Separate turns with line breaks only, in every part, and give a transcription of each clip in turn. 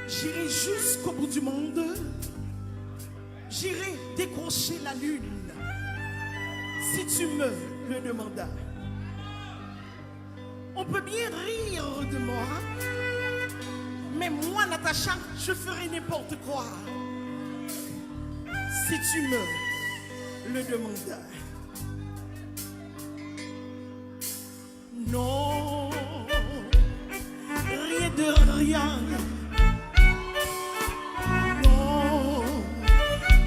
J'irai jusqu'au bout du monde. J'irai décrocher la lune. Si tu me le demandas. On peut bien rire de moi. Mais moi, Natacha, je ferai n'importe quoi. Si tu me le demandas. Non, rien de rien. Non,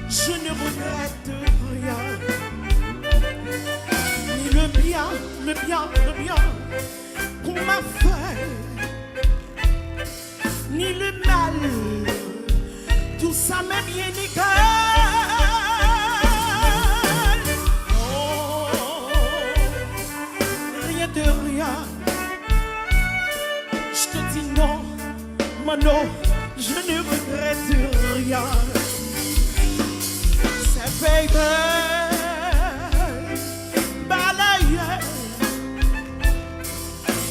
je ne regrette rien. Ni le bien qu'on m'a fait, ni le mal, tout ça m'est bien égal. Non, rien de rien. Je te dis non, Mano, je ne regrette rien. C'est baby, balayer,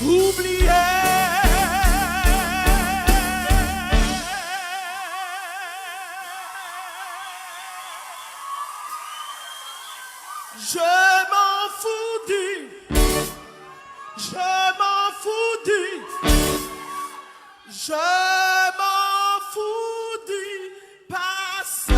oublier. Je m'en fous du, je m'en fous du, je m'en fous du passé.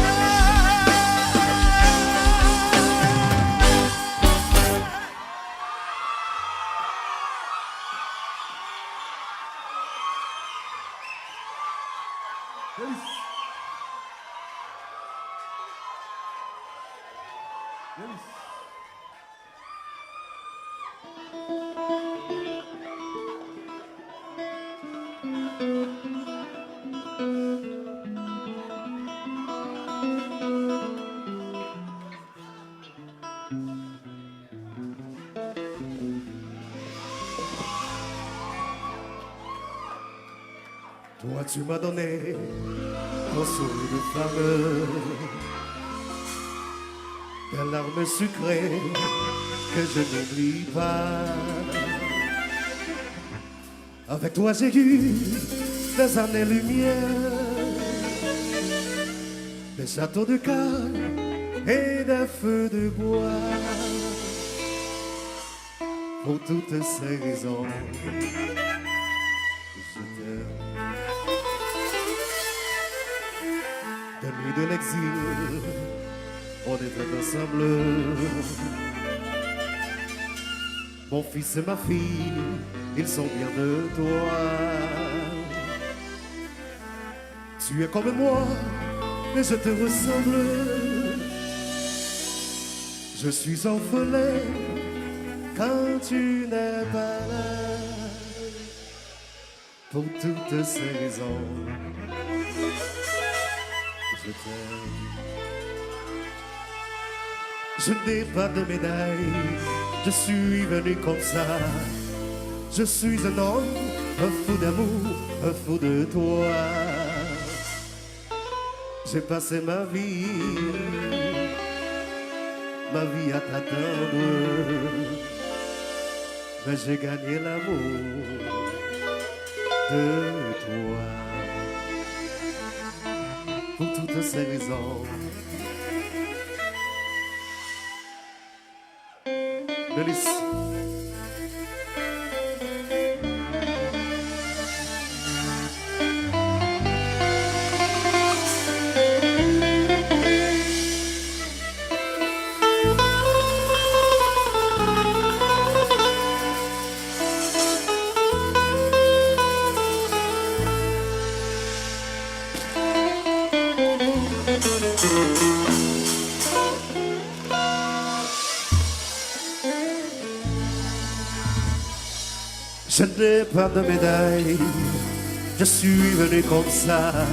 Toi tu m'as donné ton sourire de flamme, tes larmes sucrées que je n'oublie pas. Avec toi j'ai eu des années-lumière, des châteaux de cœur et des feux de bois. Pour toutes ces raisons, je t'aime. De nuit de l'exil, on était ensemble. Mon fils et ma fille, ils sont bien de toi. Tu es comme moi, mais je te ressemble. Je suis orphelin quand tu n'es pas là. Pour toutes ces raisons, je t'aime. Je n'ai pas de médaille, je suis venu comme ça. Je suis un homme, un fou d'amour, un fou de toi. J'ai passé ma vie à t'attendre, mais j'ai gagné l'amour de toi. Pour toutes ces raisons, Delis. Je n'ai pas de médaille, je suis venu comme ça.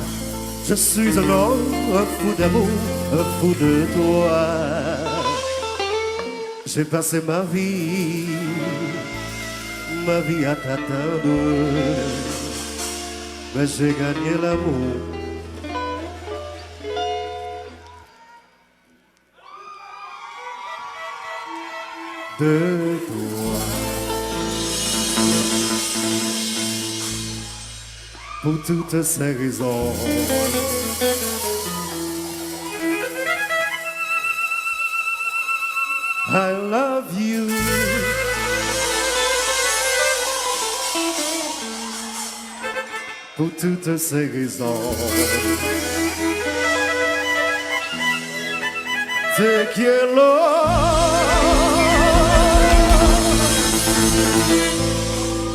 Je suis un homme, un fou d'amour, un fou de toi. J'ai passé ma vie à t'attendre, mais j'ai gagné l'amour de toi. pour toutes ces raisons. I love you. Pour toutes ces raisons. Te quiero.